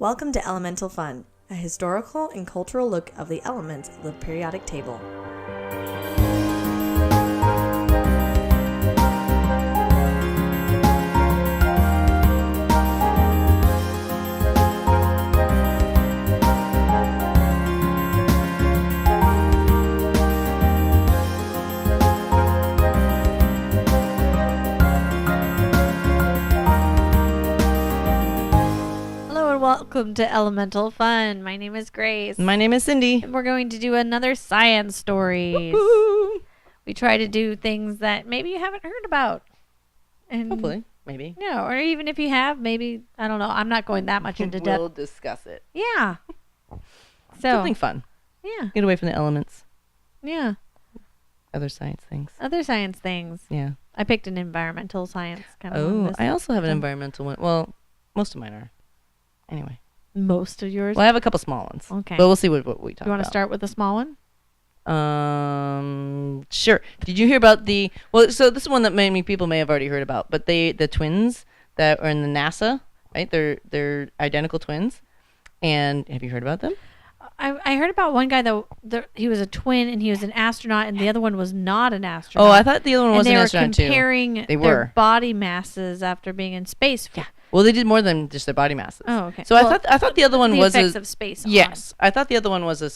Welcome to Elemental Fun, a historical and cultural look of the elements of the periodic table. Welcome to Elemental Fun. My name is Grace. My name is Cindy. And we're going to do another science stories. Woo-hoo. We try to do things that maybe you haven't heard about. And hopefully, maybe. Yeah, or even if you have, maybe, I don't know. I'm not going that much into depth. We'll discuss it. Yeah. Something fun. Yeah. Get away from the elements. Yeah. Other science things. Other science things. Yeah. I picked an environmental science kind of one. Oh, I also have an environmental one. Well, most of mine are. Anyway. Most of yours? Well, I have a couple small ones. Okay. But we'll see what we talk about. You want to start with the small one? Sure. Did you hear about so this is one that many people may have already heard about, but the twins that are in the NASA, right? They're identical twins. And have you heard about them? I heard about one guy that he was a twin and he was an astronaut and the other one was not an astronaut. Oh, I thought the other one was an astronaut too. And they were comparing their body masses after being in space. Yeah. Well, they did more than just their body masses. Oh, okay. So I thought the other one was the effects of space. Yes, I thought the other one was a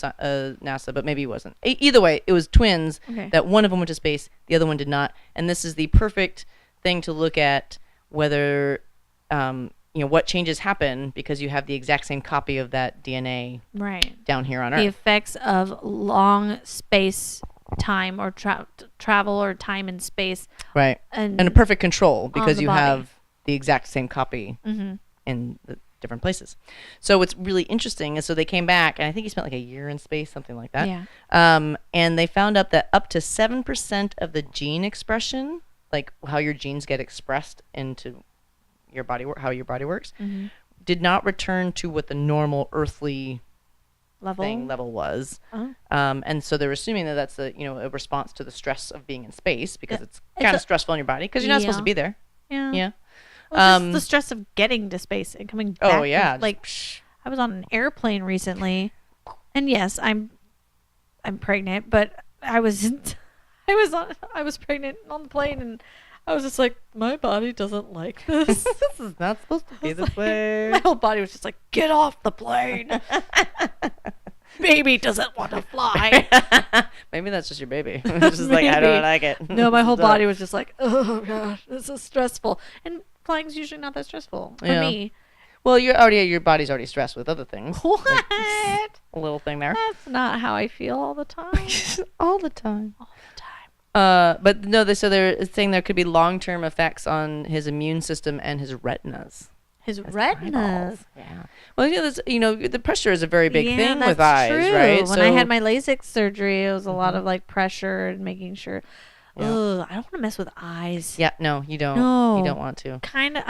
NASA, but maybe it wasn't. Either way, it was twins. Okay. That one of them went to space, the other one did not, and this is the perfect thing to look at whether what changes happen because you have the exact same copy of that DNA down here on Earth. The effects of long space time or travel or time and space. Right. And a perfect control because you have the exact same copy in the different places. So what's really interesting is so they came back, and I think he spent like a year in space, something like that. Yeah. And they found out that up to 7% of the gene expression, like how your genes get expressed into your body, how your body works, did not return to what the normal earthly level was. And so they're assuming that that's a response to the stress of being in space because it's kind of stressful in your body because you're not supposed to be there. Yeah. Yeah. Well, just the stress of getting to space and coming back. Oh yeah. I was on an airplane recently, and yes, I'm pregnant, but I was pregnant on the plane, and I was just like, my body doesn't like this. This is not supposed to be this way. My whole body was just like, get off the plane. Baby doesn't want to fly. Maybe that's just your baby. It's just like, I don't like it. No, my whole body was just like, oh gosh, this is stressful. And flying's usually not that stressful for me. Well, your body's already stressed with other things. What? Like a little thing there. That's not how I feel all the time. All the time. But no, they're saying there could be long-term effects on his immune system and his retinas. His retinas. Yeah. Well, the pressure is a very big thing with eyes, right? When I had my LASIK surgery, it was a lot of like pressure and making sure. Yeah. Ugh, I don't want to mess with eyes. Yeah, no, you don't. No. You don't want to. Kind of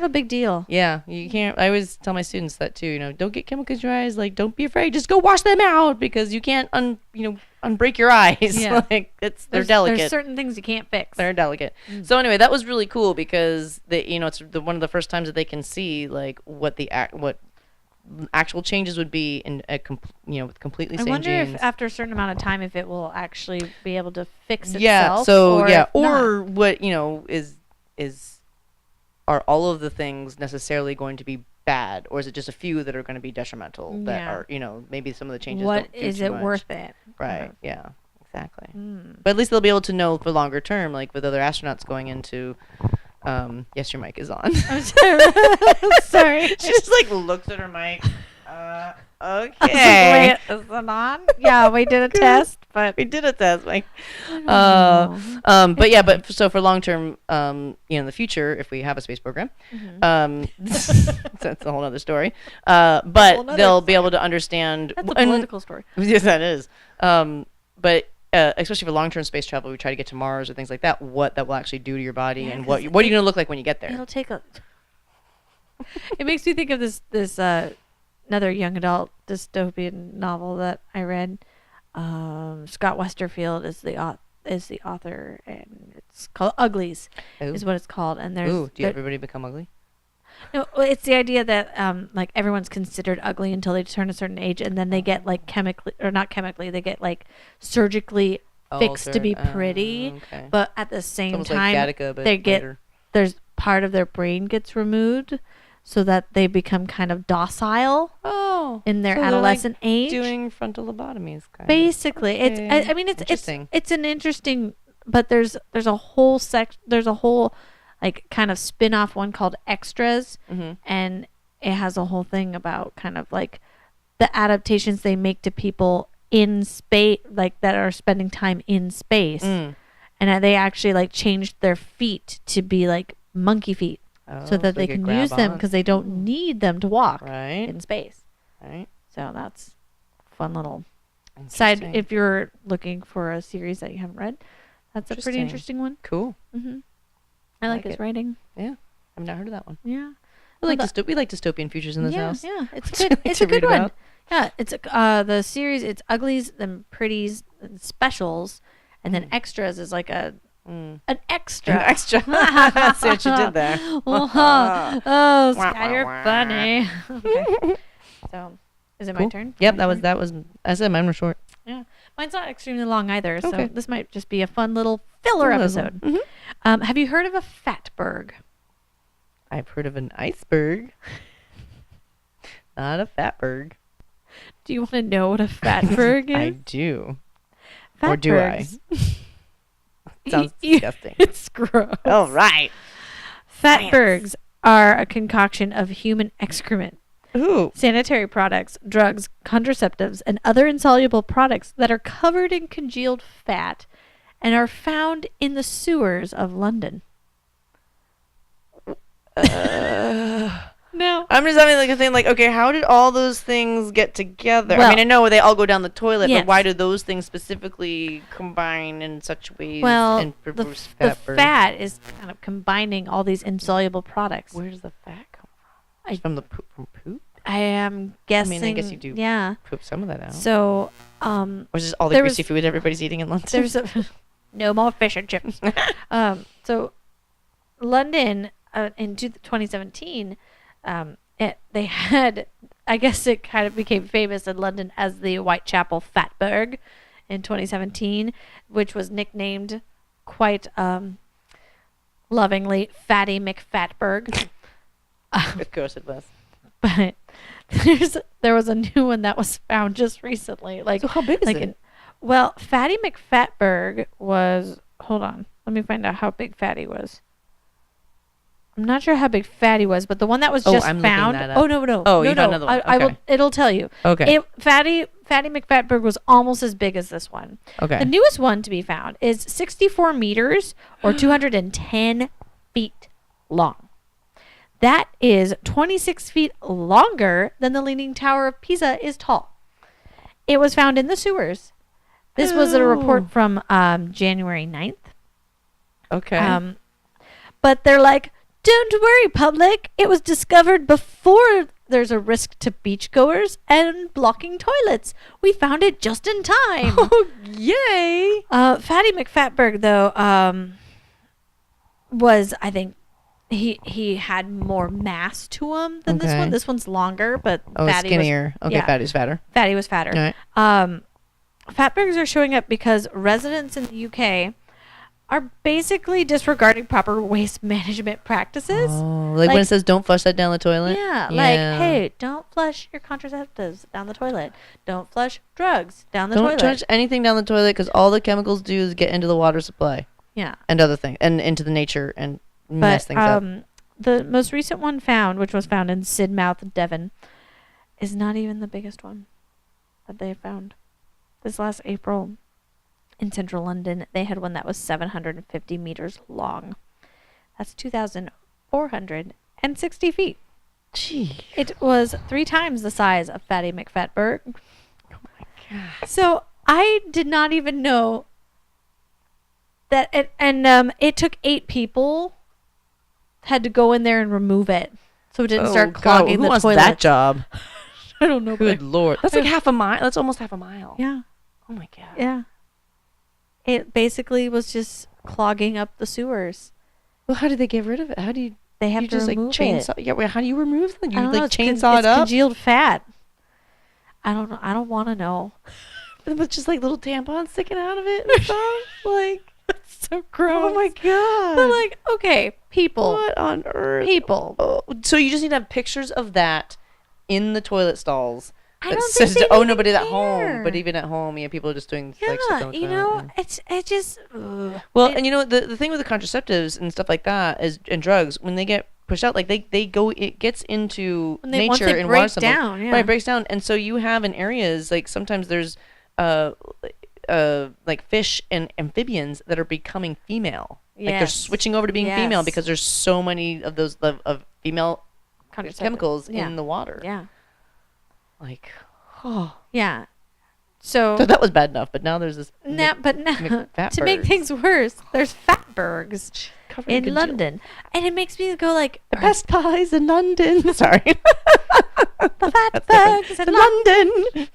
a big deal. Yeah, you can't. I always tell my students that too. Don't get chemicals in your eyes. Like, don't be afraid. Just go wash them out because you can't unbreak your eyes. Yeah. Like they're delicate. There's certain things you can't fix. They're delicate. So anyway, that was really cool because it's one of the first times that they can see like what actual changes would be in with completely same genes. I wonder if after a certain amount of time if it will actually be able to fix itself. Yeah. So or what is are all of the things necessarily going to be bad, or is it just a few that are going to be detrimental that are maybe some of the changes what don't do is too it much. worth it? Right. Yeah. Exactly. But at least they'll be able to know for longer term, like with other astronauts going into yes, your mic is on. I'm sorry. She just like looks at her mic. Okay. Wait, is it on? Yeah, we did a test, but we did a test, like. But so for long term, in the future, if we have a space program, that's a whole other story. But they'll be able to understand. That's a political story. Yes, that is. But especially for long term space travel, we try to get to Mars or things like that. What that will actually do to your body, and what are you going to look like when you get there? It'll take a. It makes me think of this another young adult dystopian novel that I read. Scott Westerfield is the author, and it's called Uglies. Is what it's called. And there's do everybody become ugly? No, well, it's the idea that like everyone's considered ugly until they turn a certain age, and then they get like chemically or not chemically, they get like surgically fixed to be pretty. Okay. But at the It's same almost time, like Gattaca, but they get later. there's part of their brain gets removed, so that they become kind of docile in their so they're, adolescent like, age. doing frontal lobotomies, kind Basically, of. it's Okay. I mean Interesting. it's an interesting, but there's a whole there's a whole like kind of spin-off one called Extras, and it has a whole thing about kind of like the adaptations they make to people in space, like that are spending time in space, and they actually like changed their feet to be like monkey feet, so that they could can use grab them on. because they don't need them to walk Right. in space. Right. So that's fun little side. Interesting. If you're looking for a series that you haven't read, that's a pretty interesting one. Cool. I like like his it. writing. Yeah. I've not heard of that one. Yeah. We like dystopian futures in this house. Yeah, it's What you good. like It's to a good read one. about? Yeah, it's the series. It's uglies, then pretties, and specials, and then extras is like an extra. An extra. I see what you did there. Oh, Sky, you're funny. Okay. So, is it my Cool. turn? Yep, My that turn? was. I said mine were short. Yeah, mine's not extremely long either. So Okay. this might just be a fun little filler Cool little- episode. Have you heard of a fatberg? I've heard of an iceberg. Not a fatberg. Do you want to know what a fatberg is? I do. Or do I? Fatbergs. Sounds disgusting. It's gross. All right. Fatbergs are a concoction of human excrement, Ooh. sanitary products, drugs, contraceptives, and other insoluble products that are covered in congealed fat and are found in the sewers of London. No. I'm just having like a thing like, okay, how did all those things get together? Well- I mean, I know they all go down the toilet, Yes. but why do those things specifically combine in such ways Well, and the produce fatberg? fat is kind of combining all these insoluble products. Where does the fat come from? I- It's from the poop. From poop? I am guessing. I guess you do. Yeah. Poop some of that out. So, Or is this all the there greasy was- food everybody's eating in London? there's a no more fish and chips. So London in 2017, they had, I guess it kind of became famous in London as the Whitechapel Fatberg in 2017, which was nicknamed quite lovingly Fatty McFatberg. Of course it was. But there was a new one that was found just recently. Like, So how big is like it? well, Fatty McFatberg was. Hold on, let me find out how big Fatty was. I'm not sure how big Fatty was, but the one that was just I'm looking found. that up. Oh no! Oh, no, you found another one. I will. Okay. It'll tell you. Okay. Fatty McFatberg was almost as big as this one. Okay. The newest one to be found is 64 meters or 210 feet long. That is 26 feet longer than the Leaning Tower of Pisa is tall. It was found in the sewers. This was a report from January 9th. Okay. But they're like, don't worry, public. It was discovered before there's a risk to beachgoers and blocking toilets. We found it just in time. Oh, yay! Fatty McFatberg, though, was, I think, he had more mass to him than this Okay. one. This one's longer, but Oh, Fatty skinnier. was, Okay, yeah, fatty's fatter. Fatty was fatter. All right. Fatbergs are showing up because residents in the UK are basically disregarding proper waste management practices. Oh, like when like- it says don't flush that down the toilet? Yeah, like, hey, don't flush your contraceptives down the toilet. Don't flush drugs down the Don't toilet. touch anything down the toilet because all the chemicals do is get into the water supply Yeah. and other things and into the nature and mess But things up. the most recent one found, which was found in Sidmouth, Devon, is not even the biggest one that they found. This last April in central London, they had one that was 750 meters long. That's 2,460 feet. Gee. It was 3 times the size of Fatty McFatberg. Oh my God. So I did not even know that it took 8 people had to go in there and remove it, so it didn't start clogging Who the wants toilet. that job? I don't know. Good But Lord. That's like half a mile. That's almost half a mile. yeah, Oh my God. yeah. It basically was just clogging up the sewers. Well, how did they get rid of it? How do you... they have You to just like remove chainsaw. it. Yeah, wait, how do you remove them? I You don't know, like it's chainsaw it it's up? congealed fat. I don't know. I don't want to know. With just like little tampons sticking out of it and stuff. Like, It's so gross. oh my god. But like, okay, people. What on earth? People. Oh, so you just need to have pictures of that in the toilet stalls. I That don't think says, they oh, even nobody's at care. home. But even at home, yeah, people are just doing like stuff Yeah, on the you toilet, know, yeah. it just. Well, and you know the thing with the contraceptives and stuff like that is, and drugs, when they get pushed out, like they go, it gets into once nature they and break water samples. down, yeah. Right, it breaks down, and so you have in areas like sometimes there's like fish and amphibians that are becoming female. Like they're Yes. switching over to being female Yes. because there's so many of those of female Contraceptive. chemicals Yeah. in the water. Yeah. Like, oh, Yeah. So. so that was bad enough, but now there's this. Now, but now, McFatbergs. to make things worse, there's fatbergs Covered in congealed. London, and it makes me go like, The best pies in London. Sorry. the fatbergs in London. London.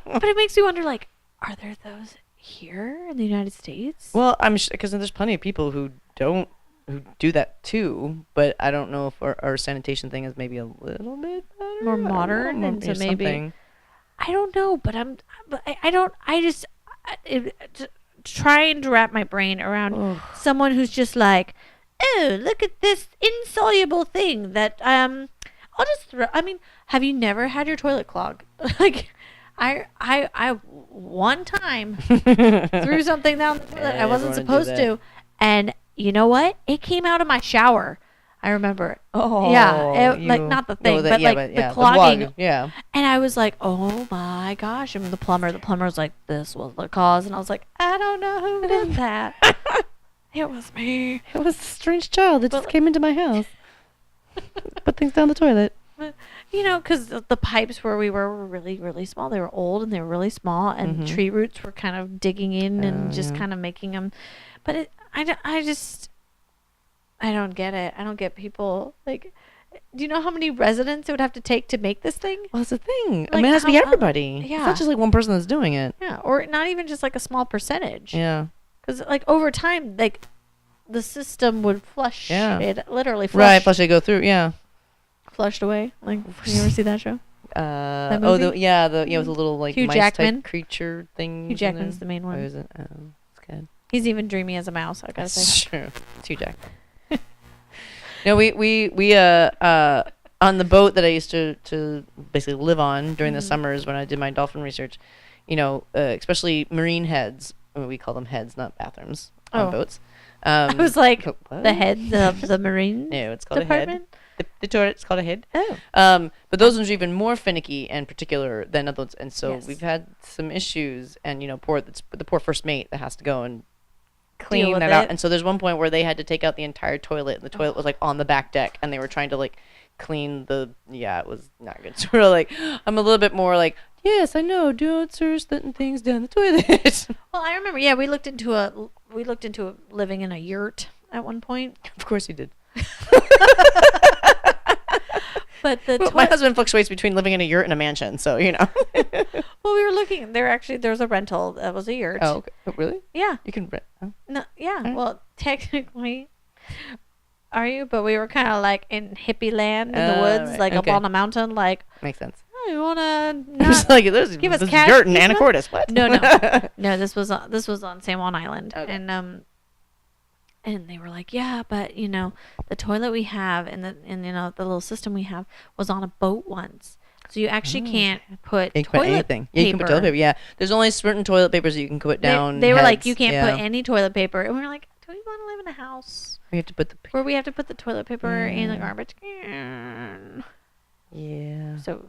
But it makes me wonder, like, are there those here in the United States? Well, I'm because there's plenty of people who do that too, but I don't know if our sanitation thing is maybe a little bit better. More I don't know, modern, and so maybe something. I don't know, but I don't. Trying to wrap my brain around someone who's just like, oh, look at this insoluble thing that I'll just throw. I mean, have you never had your toilet clogged? Like, I one time threw something down the toilet I wasn't everyone do supposed that. to, and you know what? It came out of my shower. I remember it. Oh, Yeah, like not the thing, but like the clogging. Yeah. And I was like, oh my gosh. And the plumber was like, this was the cause. And I was like, I don't know who did that. It was me. It was a strange child that But, just came into my house. Put things down the toilet. But, you know, because the pipes where we were really, really small. They were old and they were really small. And tree roots were kind of digging in and just kind of making them. But I don't get it. I don't get people like. Do you know how many residents it would have to take to make this thing? Well, that's the thing. I Like, mean, it has to be how- everybody. yeah. It's not just like one person that's doing it. Yeah, or not even just like a small percentage. Yeah. Because like over time, like the system would flush Yeah. it, literally Right. Plus they go through. Yeah. flushed away. Like, you ever see that show? Oh, movie? with the little like Hugh mice Jackman. type creature thing. Hugh Jackman's the main Or one. is it? Oh, that's good. He's even dreamy as a mouse. I gotta That's say. true. It's Hugh Jackman. No, we on the boat that I used to basically live on during the summers when I did my dolphin research, you know, especially marine heads. I mean, we call them heads, not bathrooms on boats. I was like, what? the head of the marine No, it's called department. a head. The toilet's called a head. Oh, But those ones are even more finicky and particular than other ones, and so Yes. we've had some issues. And you know, the poor first mate that has to go and Deal clean with that out. it. And so there's one point where they had to take out the entire toilet, and the toilet was like on the back deck, and they were trying to like clean the. Yeah, it was not good. So we're like, I'm a little bit more like, yes, I know, don't start letting things down the toilet. well, I remember. Yeah, we looked into living in a yurt at one point. Of course you did. But the Well, my husband fluctuates between living in a yurt and a mansion, so you know. well, we were looking. There was a rental that was a yurt. Oh, okay. Oh, really? Yeah. You can rent. Oh. No, yeah. Alright. Well, technically, are you? But we were kind of like in hippie land in the Oh, woods, right. like Okay. up on a mountain. Like, Makes sense. oh, you wanna It's not? like there's give us this cash dirt in this month? Anacortes. What? No. This was on San Juan Island, Okay. and they were like, yeah, but you know, the toilet we have and you know the little system we have was on a boat once, so you actually can't put You can put toilet anything. Yeah, you can put toilet paper. Yeah, there's only certain toilet papers that you can put down. They were like, heads. you can't Yeah. put any toilet paper, and we were like, do we want to live in a house We have to put the. where we have to put the toilet paper in the Yeah. garbage can? Yeah. So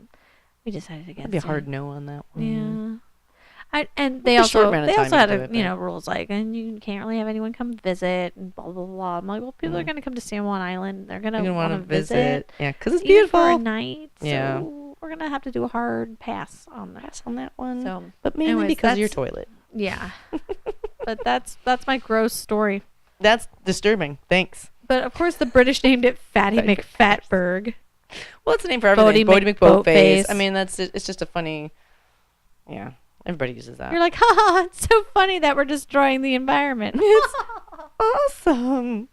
we decided against That'd be a hard it. no on that one. Yeah. And they For a short also amount of they time also you had can do it, you but- know rules like, and you can't really have anyone come visit and blah blah blah. I'm like, well, people are gonna come to San Juan Island. They're gonna You're gonna want want to to visit. Yeah, because it's even for a beautiful. night. Yeah. So we're gonna have to do a hard pass on that. Pass on that one. So But mainly anyways, because of your that's- toilet. yeah, but that's my gross story. That's disturbing. Thanks. But of course, the British named it Fatty Fatty McFatberg. Well, it's a name for everything. Bodie Bodie McBoatface. McBoatface. I mean, it's just a funny. Yeah, everybody uses that. You're like, ha! It's so funny that we're destroying the environment. It's awesome.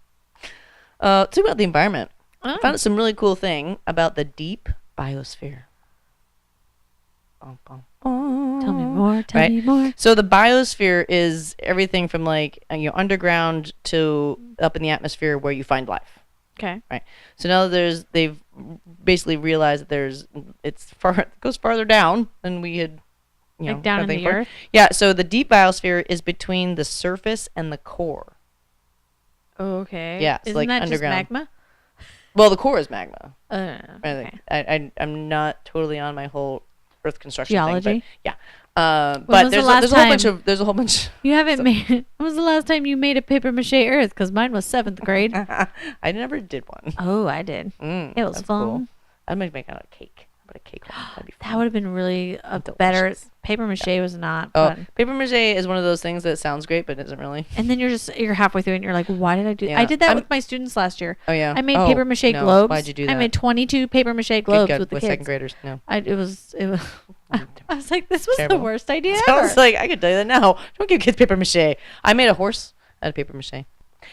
Talk about the environment. Oh. I found some really cool thing about the deep biosphere. Bum, bum, bum. Tell me more. Tell Right? me more. So the biosphere is everything from like underground to up in the atmosphere where you find life. Okay. Right. So now they've basically realized that it goes farther down than we had, Like down in kind of the earth? Yeah. So the deep biosphere is between the surface and the core. Okay. Yeah, it's Isn't like that underground. just magma? Well, the core is magma. Okay. I'm not totally on my whole Earth construction Geology? thing, but yeah. When But was the there's last a whole bunch time- of a whole bunch. You haven't made. When was the last time you made a paper mache Earth? Because mine was 7th grade. I never did one. Oh, I did. It was That's fun. cool. I might make out a cake. But a cake one. That'd be fun. That would have been really Delicious. better. Paper mache was not Oh, fun. paper mache is one of those things that sounds great, but isn't really. And then you're halfway through it and you're like, why did I do Yeah. I did that I'm- with my students last year. Oh yeah. I made Oh, paper mache no. globes. Why'd you do that? I made 22 paper mache Good globes God, with the with kids. second graders. No. It was I was like, this was Terrible. the worst idea Sounds ever. like I could tell you that now. Don't give kids paper mache. I made a horse out of paper mache.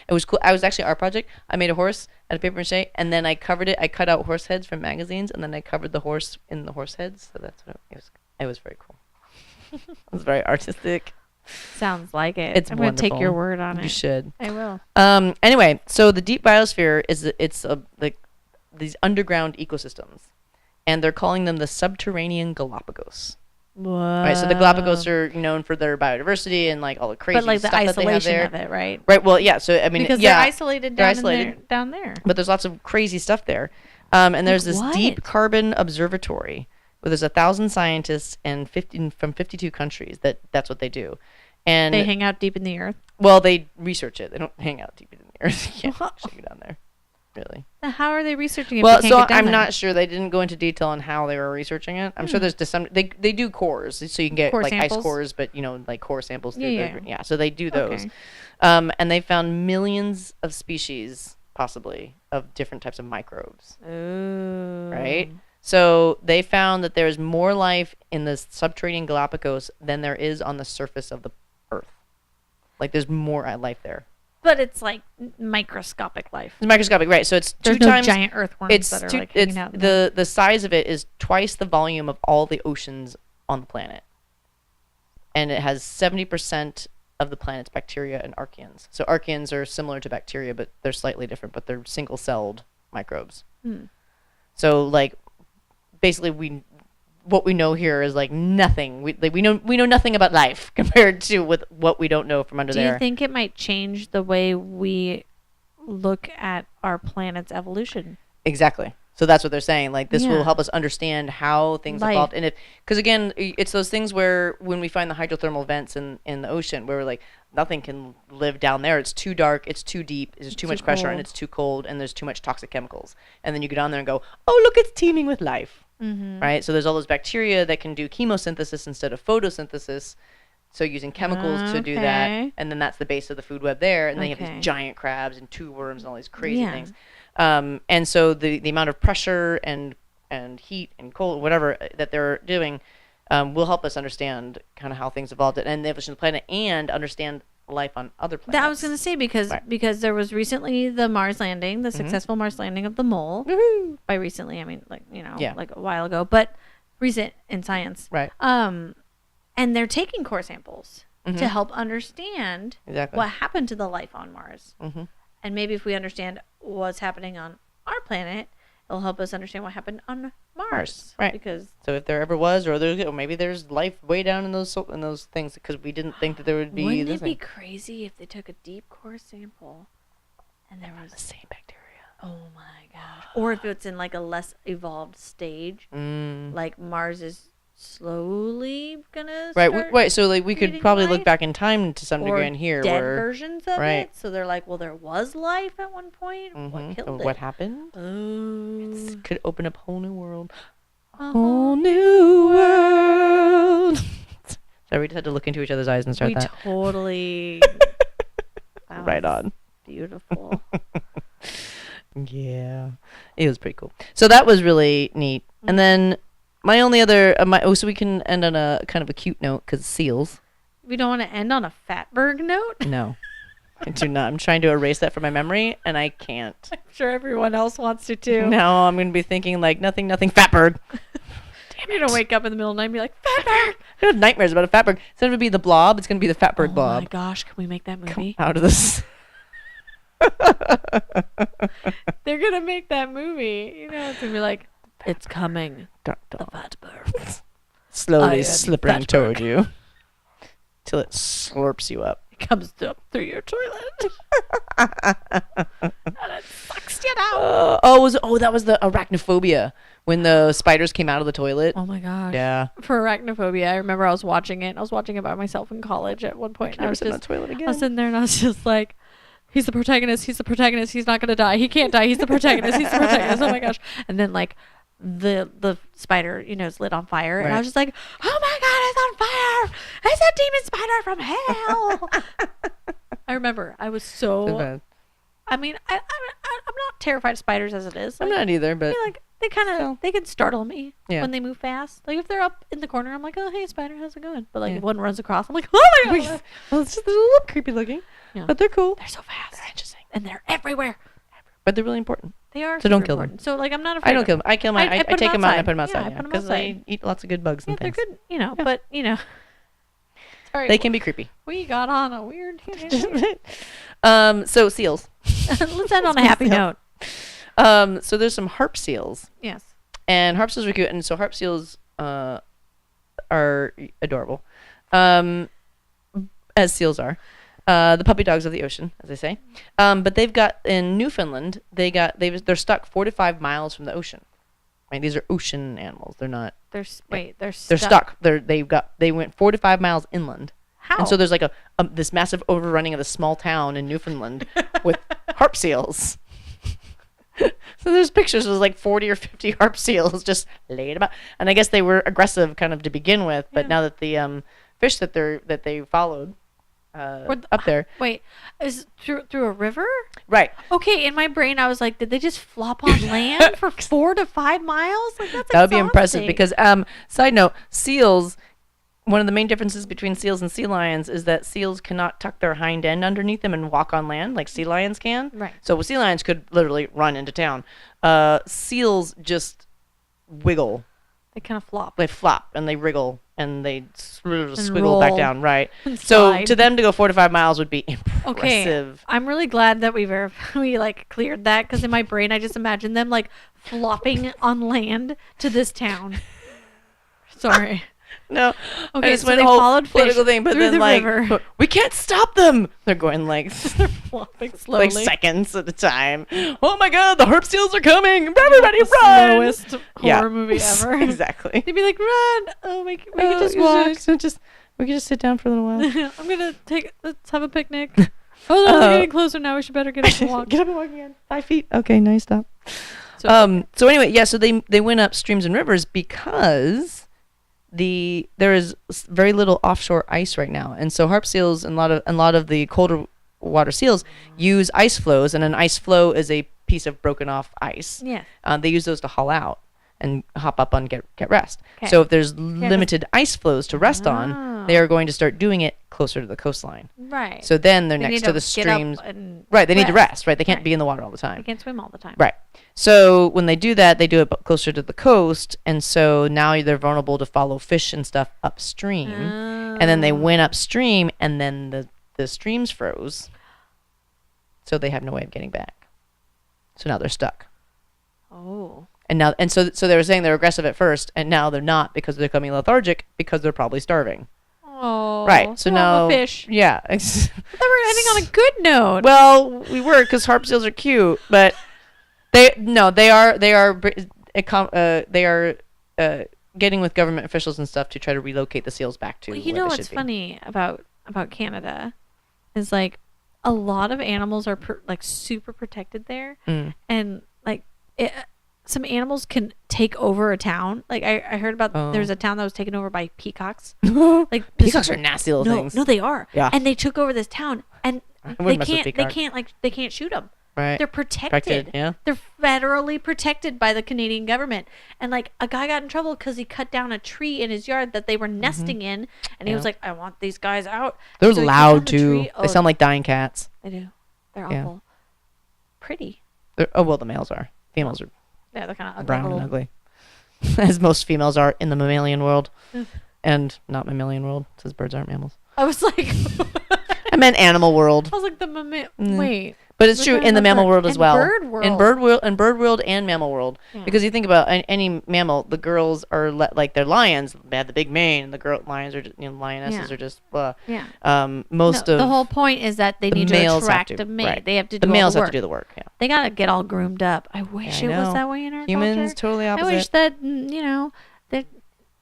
It was cool. I was actually our project. I made a horse out of paper mache, and then I covered it. I cut out horse heads from magazines, and then I covered the horse in the horse heads. So that's what it was. It was very cool. It was very artistic. Sounds like it. It's I'm going to take your wonderful. word on You it. should. I will. Anyway, so the deep biosphere it's like these underground ecosystems, and they're calling them the subterranean Galapagos. What? Right. So the Galapagos are known for their biodiversity and like all the crazy but like the stuff that they have isolation there. of it, right? Right. Well, yeah. So I mean, Because yeah, they're isolated they're down isolated. down there. but there's lots of crazy stuff there. And there's this what? deep carbon observatory where there's 1,000 scientists and from 52 countries. That's what they do. And They hang out deep in the earth. well, they research it. They don't hang out deep in the earth. You can't actually go down there, really. Then how are they researching it? Well, if they so can't get down I'm there? not sure. They didn't go into detail on how they were researching it. I'm sure there's just some. They do cores, so you can get Core like ice samples? cores, but like core samples. Through Yeah, yeah. So they do those, Okay. and they found millions of species, possibly, of different types of microbes. Oh. Right. So they found that there is more life in the subterranean Galapagos than there is on the surface of the Earth. Like there's more life there. But it's like microscopic life. It's microscopic, right? So it's There's two no times. giant earthworms It's that are two, like hanging it's out. in there. the size of it is twice the volume of all the oceans on the planet, and it has 70% of the planet's bacteria and archaeans. So archaeans are similar to bacteria, but they're slightly different. But they're single-celled microbes. So like, basically, what we know here is like nothing. We know nothing about life compared to with what we don't know from under Do there. you think it might change the way we look at our planet's evolution? Exactly. So that's what they're saying. Like this will Yeah. help us understand how things Life. evolved. And because again, it's those things where when we find the hydrothermal vents in the ocean, where we're like nothing can live down there. It's too dark. It's too deep. There's too much pressure, and cold. it's too cold, and there's too much toxic chemicals. And then you go down there and go, oh look, it's teeming with life. Right. So there's all those bacteria that can do chemosynthesis instead of photosynthesis. So using chemicals to do that, Okay. and then that's the base of the food web there. And then you have Okay. these giant crabs and tube worms and all these crazy Yeah. things. And so the amount of pressure and heat and cold, whatever that they're doing, will help us understand kind of how things evolved and the evolution of the planet, and understand life on other planets. That I was going to say because Right. because there was recently the Mars landing, the successful Mars landing of the mole. Woohoo! By recently, I mean like Yeah. like a while ago, but recent in science. Right. And they're taking core samples to help understand Exactly. what happened to the life on Mars. Mhm. And maybe if we understand what's happening on our planet, it'll help us understand what happened on Mars. Right. Because So if there ever was, or maybe there's life way down in those things, because we didn't think that there would be. wouldn't this it be thing. crazy if they took a deep core sample and there was the same bacteria? oh my gosh, or if it's in like a less evolved stage, like Mars is slowly gonna Right. start Right. So like we could creating probably life? look back in time to some or degree in here, dead where versions of right. it. So they're like, well, there was life at one point. What killed it? what happened Oh, could open up a whole new world. a Whole new world. Sorry, we just had to look into each other's eyes and start we that. totally that Right was on. beautiful. Yeah, it was pretty cool. So that was really neat. And then my only other, so we can end on a kind of a cute note because seals. We don't want to end on a Fatberg note. No. I do not. I'm trying to erase that from my memory, and I can't. I'm sure everyone else wants to too. Now I'm going to be thinking like nothing, fatberg. You're going to wake up in the middle of the night and be like, fatberg. I have nightmares about a fatberg. Instead of it be the blob, it's going to be the fatberg blob. Oh my gosh, can we make that movie? Come out of this. They're going to make that movie. You know, it's going to be like, it's coming. Dun, The dun. fatberg. Slowly am slipping fatberg. toward you. Till it slurps you up. It comes up through your toilet. And it sucks you down. That was the arachnophobia when the spiders came out of the toilet. Oh my gosh. Yeah. For arachnophobia, I remember I was watching it. I was watching it by myself in college at one point. I never sit on a toilet again. I was sitting there and I was just like, he's the protagonist. He's the protagonist. He's not going to die. He can't die. He's the protagonist. He's the protagonist. Oh my gosh. And then like the spider, you know, is lit on fire. And I Right. was just like, oh my God, it's on fire. It's a demon spider from hell. I remember I was So so, bad. I mean, I'm not terrified of spiders as it is. I'm Like, not either, I but feel like they kind of Still. they can startle me Yeah. when they move fast. Like if they're up in the corner, I'm like, oh hey spider, how's it going? But like Yeah. if one runs across, I'm like, oh my god, well, it's just a little creepy looking, Yeah. but they're cool. they're so fast. They're interesting, and they're everywhere. But they're really important. They are. So don't super kill them. important. So like I'm not afraid. I don't of kill them. I kill my. I put 'em take them out and I outside. put them Yeah, outside. I put 'em Because outside. they eat lots of good bugs Yeah, and they're things. good. You know, Yeah. but you know. Sorry, They can be creepy. we got on a weird. So seals. Let's end on a happy note. So there's some harp seals, Yes. and harp seals are cute, and so harp seals are adorable, as seals are. The puppy dogs of the ocean, as they say. But they've got in Newfoundland, they're stuck 4 to 5 miles from the ocean. Right, these are ocean animals. They're not. They're They're stuck. They went 4 to 5 miles inland. How? And so there's like this massive overrunning of a small town in Newfoundland with harp seals. So there's pictures of like 40 or 50 harp seals just laid about. And I guess they were aggressive kind of to begin with, but Yeah. now that the fish that they followed up there. Wait, is through a river? Right. Okay, in my brain, I was like, did they just flop on land for 4 to 5 miles? Like that's That would be impressive exhausting. because side note, seals, one of the main differences between seals and sea lions is that seals cannot tuck their hind end underneath them and walk on land like sea lions can. Right. So sea lions could literally run into town. Seals just wiggle. They kind of flop. They flop and they wriggle and they swiggle roll back down. Right. and So slide. to them to go 4 to 5 miles would be Okay, impressive. I'm really glad that we like cleared that because in my brain I just imagined them like flopping on land to this town. Sorry. No. Okay, I just so went they whole followed fish political thing, but through then the like river. we can't stop them. They're going like Flopping slowly. like seconds at a time. Oh my god, the harp seals are coming! Everybody The run! slowest horror movie ever. Exactly. They'd be like, run! Oh, we can just walk. We can just sit down for a little while. I'm gonna let's have a picnic. Oh no, they're getting closer now. We should better get up and walk. Get up and walk again. 5 feet. Okay, nice. Stop. So, So anyway, yeah. So they went up streams and rivers because there is very little offshore ice right now, and so harp seals and a lot of the colder water seals use ice floes, and an ice floe is a piece of broken off ice. yeah. They use those to haul out and hop up and get rest. 'Kay. So if there's limited ice floes to rest on, they Oh. are going to start doing it closer to the coastline. Right. So then they're They next need to the get up streams. and Right, they need to rest, right? They can't Right. be in the water all the They time. can't swim all the time. Right. So when they do that, they do it closer to the coast, and so now they're vulnerable to follow fish and stuff upstream. And then they went upstream, and then the streams froze. So they have no way of getting back. So now they're stuck. Oh. And so they were saying they're aggressive at first, and now they're not because they're becoming lethargic because they're probably starving. Oh. Right. So all now the fish. Yeah. I thought we were ending on a good note. Well, we were because harp seals are cute, but they are getting with government officials and stuff to try to relocate the seals back to. Well, you where know they what's should be. funny about Canada is like a lot of animals are like super protected there, and like some animals can take over a town. Like I heard about there's a town that was taken over by peacocks. Like Peacocks are nasty little things. No, they are. Yeah. And they took over this town, and wouldn't mess with they peacock. can't shoot them. Right. They're protected. Protected, yeah. They're federally protected by the Canadian government. And like a guy got in trouble because he cut down a tree in his yard that they were nesting in, and he was like, "I want these guys out." They're So he cut loud down the too. tree. They sound like dying cats. They do. They're Yeah. awful. Pretty. Well, the males are. Females are Yeah, they're kind of brown and ugly, as most females are in the mammalian world, and not mammalian world. It says birds aren't mammals. I was like, I meant animal world. I was like wait. But it's We're true talking in the about mammal bird- world as and well. bird world. In bird world and mammal world. Yeah. Because you think about any mammal, the girls are like they're lions. They have the big mane, and the lions are lionesses are just blah. Yeah. Most of the whole point is that they the need to males attract have to, a mate. right. They have to the do males all the have work. to do the work. Yeah. They gotta get all groomed up. I wish I it was know. that way in our Humans culture. totally opposite. I wish that that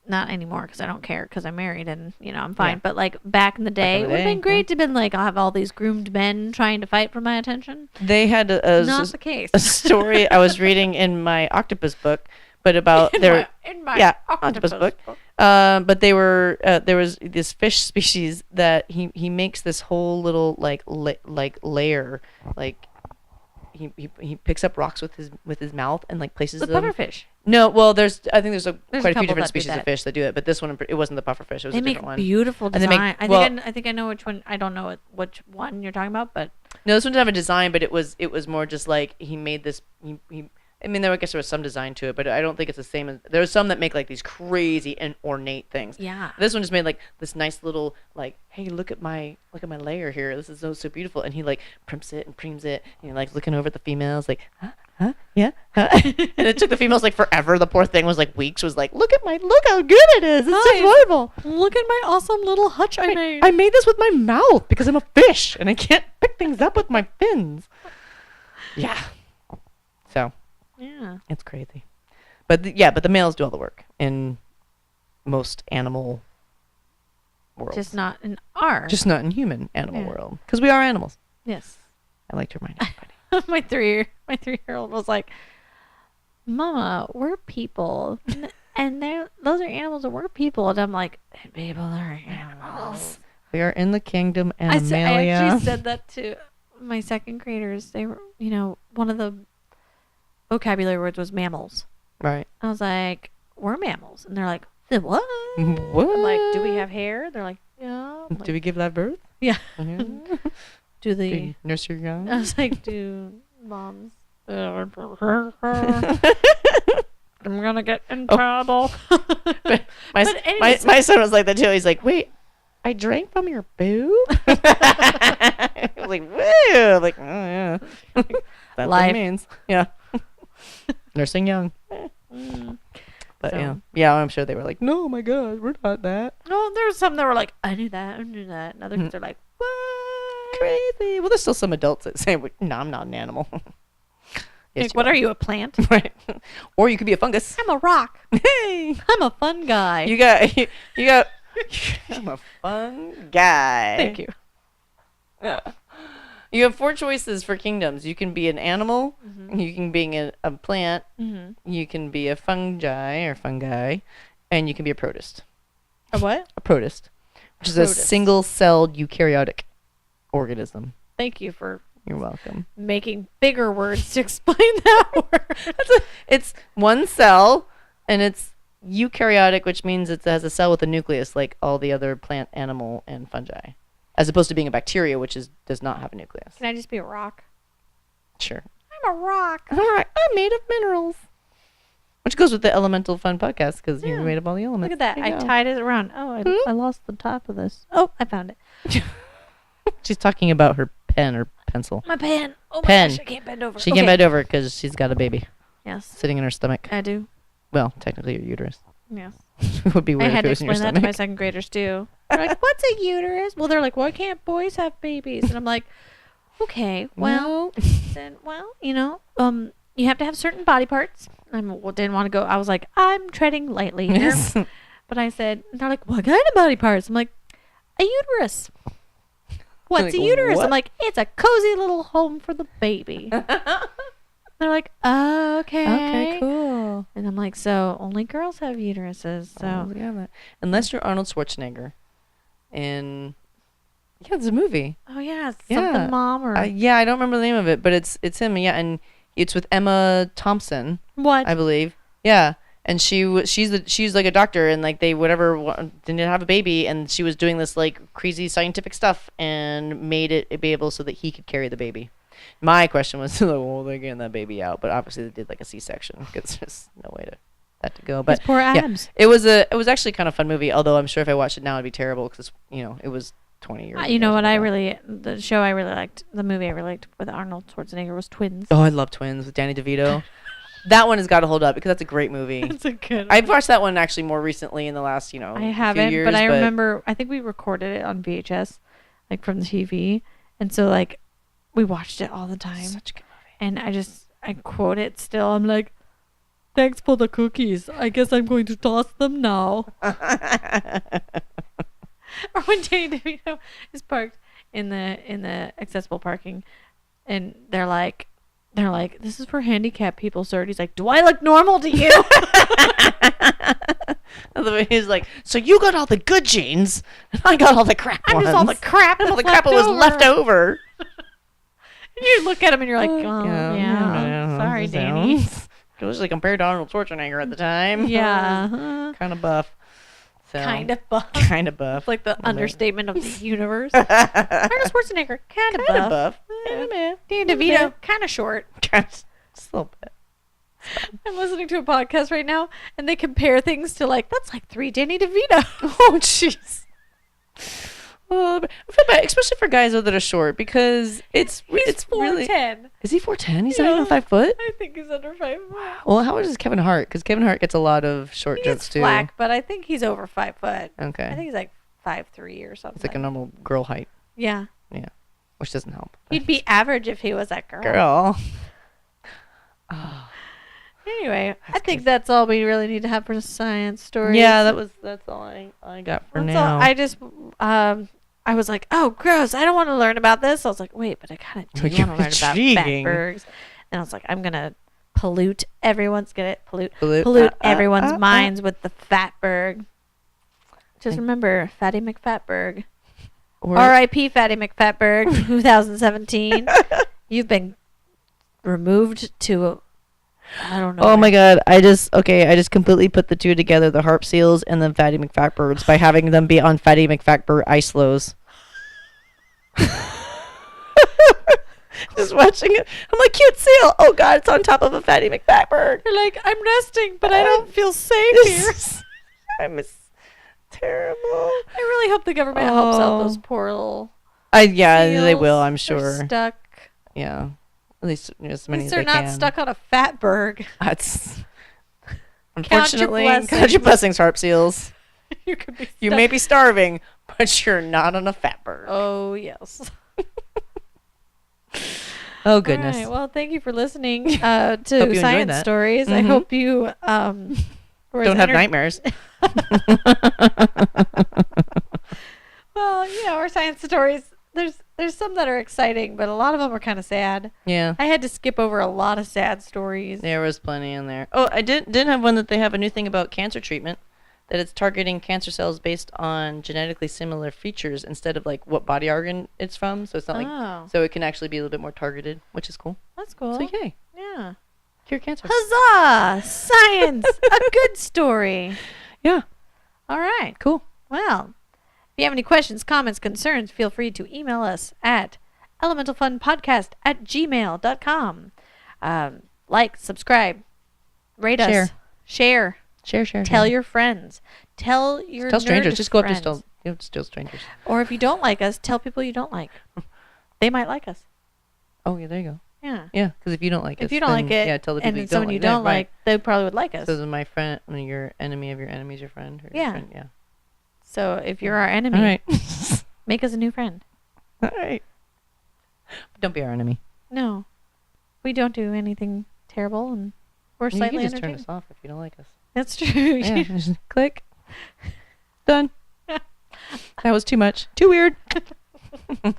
not anymore because I don't care because I'm married and I'm fine. Yeah. But like back in the day, it would have been great to been like I'll have all these groomed men trying to fight for my attention. They had Not the case. a story I was reading in my octopus book, but about their in my octopus book. But there was this fish species that he makes this whole little like layer, like he picks up rocks with his mouth and like places The them. pufferfish. No, well, I think there's quite a few couple different that do species of that. fish that do it, but this one it wasn't the pufferfish. It was They a make different one. beautiful And they design. make- I think I know which one. I don't know which one you're talking about, but No, this one didn't have a design, but it was more just like he made this. I mean, I guess there was some design to it, but I don't think it's the same as. There's some that make like these crazy and ornate things. yeah. This one just made like this nice little like, hey, look at my layer here. This is so beautiful. And he like primps it and preems it, and you're like looking over at the females, like, yeah. And it took the females like forever. The poor thing was like weeks. Was like, look how good it is. It's Hi. adorable. Look at my awesome little hutch I made. I made this with my mouth because I'm a fish and I can't pick things up with my fins. Yeah. So. Yeah. It's crazy. But the males do all the work in most animal worlds. Just not in our. Just not in human animal Yeah. world. Because we are animals. Yes. I like to remind everybody. my 3-year-old was like, "Mama, we're people, and those are animals, and we're people." And I'm like, "People are animals." We are in the kingdom I Animalia. actually said that to my second graders. They were, one of the vocabulary words was mammals. Right. I was like, "We're mammals," and they're like, "What?" What? I'm like, "Do we have hair?" They're like, "Yeah." I'm like, Do we give live birth? yeah. Mhm. Do Do the? you nurse your young? I was like, "Do moms?" I'm gonna get in trouble. My son was like that too. He's like, wait, I drank from your boob? I was like, woo! Like, oh yeah. That's what Life. it means. Yeah. Nursing young. Mm. But So- yeah, I'm sure they were like, no, my God, we're not that. No, there were some that were like, I knew that. And other kids are like, what? Crazy. Well, there's still some adults that say, no, I'm not an animal. Yes, Like, what are you, a plant? Right. Or you could be a fungus. I'm a rock. Hey. I'm a fun guy. You got. I'm a fun guy. Thank you. Yeah. You have 4 choices for kingdoms. You can be an animal. Mm-hmm. You can be a plant. Mm-hmm. You can be a fungi, and you can be a protist. A what? A protist, which is a Protist. single-celled eukaryotic organism. Thank you for You're welcome. making bigger words to explain that word. It's one cell, and it's eukaryotic, which means it has a cell with a nucleus, like all the other plant, animal, and fungi, as opposed to being a bacteria, which does not have a nucleus. Can I just be a rock? Sure. I'm a rock. All right, I'm made of minerals. Which goes with the Elemental Fun podcast, because Yeah. you're made of all the elements. Look at that. There I you go. tied it around. Oh, I lost the top of this. Oh, I found it. She's talking about her pen or pencil. My pen. Oh my Pen. gosh, I can't bend over. She can't bend over because she's got a baby Yes, sitting in her stomach. I do. Well, technically your uterus. Yes. It would be I weird had if it to was in your explain that to my stomach. second graders too. They're like, "What's a uterus?" Well, they're like, "Why can't boys have babies?" And I'm like, "Okay, well, then, you have to have certain body parts." I didn't want to go. I was like, "I'm treading lightly here," Yes. but I said, they're like, "What kind of body parts?" I'm like, "A uterus." What's Like, a uterus? what? I'm like, "It's a cozy little home for the baby." They're like, "Okay." Okay, cool. And I'm like, "So only girls have uteruses." So Unless you're Arnold Schwarzenegger, and Yeah, it's a movie. Oh yeah, it's Yeah. something mom or Yeah, I don't remember the name of it, but it's him. Yeah, and it's with Emma Thompson, what? I believe. Yeah, and she's like a doctor, and like they didn't have a baby, and she was doing this like crazy scientific stuff and made it be able so that he could carry the baby. My question was, like, well, they're getting that baby out, but obviously they did like a C-section because there's no way that to go. But His poor yeah, abs. it was actually kind of fun movie. Although I'm sure if I watched it now, it'd be terrible because it was 20 years. You know ago, what? something The show I really liked, the movie I really liked with Arnold Schwarzenegger was Twins. Oh, I love Twins with Danny DeVito. That one has got to hold up because that's a great movie. It's a good. I've watched that one actually more recently in the last, I few haven't, years, but I remember. I think we recorded it on VHS, like from the TV, and so like we watched it all the time. Such a good And I quote it still. I'm like, "Thanks for the cookies. I guess I'm going to toss them now." Or when Danny DeVito is parked in the accessible parking, and they're like, "This is for handicapped people, sir." And he's like, "Do I look normal to you?" He's like, so you got all the good genes, and I got all the crap I'm ones. just all the crap. all the that's crap that was left over. over. And you look at him and you're like, "Oh yeah, sorry, Danny." Especially compared to Arnold Schwarzenegger at the time. Yeah, Kind of buff. So, kind of buff. Kind of buff. It's like the understatement of the universe. Arnold Schwarzenegger, kind of buff. buff. Yeah, man. Danny DeVito, kind of short. Just a little bit. I'm listening to a podcast right now, and they compare things to like, that's like 3 Danny DeVito. Oh, jeez. I feel bad, especially for guys that are short, because it's He's 4'10". really. Is he 4'10"? He's Yeah. not even 5 foot. I think he's under 5 foot. Well, how old is Kevin Hart? Because Kevin Hart gets a lot of short He's jokes too. black, but I think he's over 5 foot. Okay. I think he's like 5'3" or something. It's like a normal girl height. Yeah. Yeah, which doesn't help. He'd be average if he was that girl. Girl. Anyway, I think that's all we really need to have for science stories. Yeah, that's all I got for That's now. all. I just I was like, oh, gross. I don't want to learn about this. I was like, wait, but I kind of do You're want to learn about intriguing. fatbergs. And I was like, I'm going to pollute everyone's pollute Pollute, everyone's minds with the fatberg. Just remember, Fatty McFatberg. R.I.P. Fatty McFatberg, 2017. You've been removed to, I don't know. Oh my god, I just completely put the two together, the harp seals and the Fatty McFatbirds, by having them be on Fatty McFatbird ice lows. Just watching it. I'm like, cute seal. Oh god, it's on top of a Fatty McFatbird. You're like, I'm resting, but I don't feel safe here. I'm terrible. I really hope the government helps out those poor little Yeah, they seals. will, I'm They're sure. stuck. Yeah. At least as many as they're they not can. stuck on a fatberg. That's Count your unfortunately, blessings. count your blessings, harp seals. You could be You stuck. may be starving, but you're not on a fat bird. Oh, yes. Oh goodness. All right, well, thank you for listening Hope to you enjoyed Science that. Stories. I Mhm. hope you were as Don't have nightmares. Well, our Science Stories, there's some that are exciting, but a lot of them are kind of sad. Yeah. I had to skip over a lot of sad stories. There was plenty in there. Oh, I did have one that they have a new thing about cancer treatment, that it's targeting cancer cells based on genetically similar features instead of like what body organ it's from. So it's not Oh. like, so it can actually be a little bit more targeted, which is cool. That's cool. So yay, Yeah. cure cancer. Huzzah! Science! A good story. Yeah, All right. cool. Well, if you have any questions, comments, concerns, feel free to email us at elementalfunpodcast@gmail.com. Like, subscribe, rate Share. us, share, Share. tell your friends, tell your Tell strangers. nerd Just go up to friends. still strangers. Or if you don't like us, tell people you don't like. They might like us. Oh yeah, there you go. Yeah. Yeah, because if you don't like it, If you don't like it, yeah, tell the people and you it's don't someone like. you don't Yeah, right. like, they probably would like us. So then my friend, your enemy of your enemy is your friend. Or your Yeah. friend, yeah. So if you're our enemy, All right. make us a new friend. All right. Don't be our enemy. No, we don't do anything terrible, and we're You slightly can just turn entertaining. us off if you don't like us. That's true. Yeah, just click. Done. That was too much. Too weird.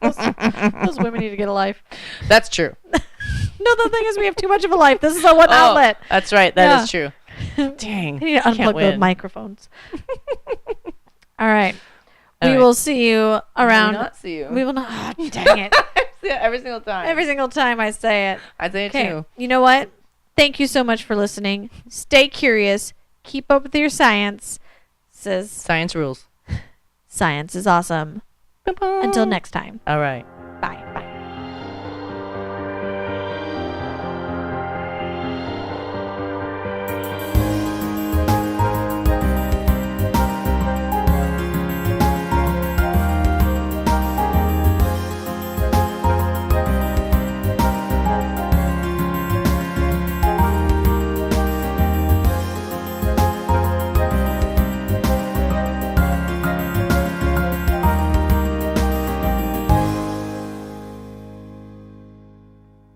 Those women need to get a life. That's true. No, the thing is, we have too much of a life. This is our one outlet. That's right. That is Yeah. true. Dang. They need to Can't unplug the win. microphones. All right. We right. will see you Will around. not see you. We will not. Oh, dang it. Yeah, every single time. Every single time I say it. I say it Okay. too. You know what? Thank you so much for listening. Stay curious. Keep up with your science. Says Science rules. science is awesome. Until next time. All right. Bye. Bye.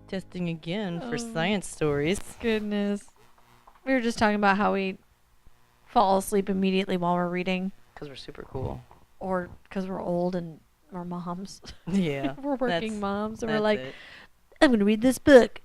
Testing again for Oh. science stories. Goodness. We were just talking about how we fall asleep immediately while we're reading, Because we're super cool. or because we're old and we're moms. Yeah. We're working that's- moms, and we're that's like, it. I'm going to read this book.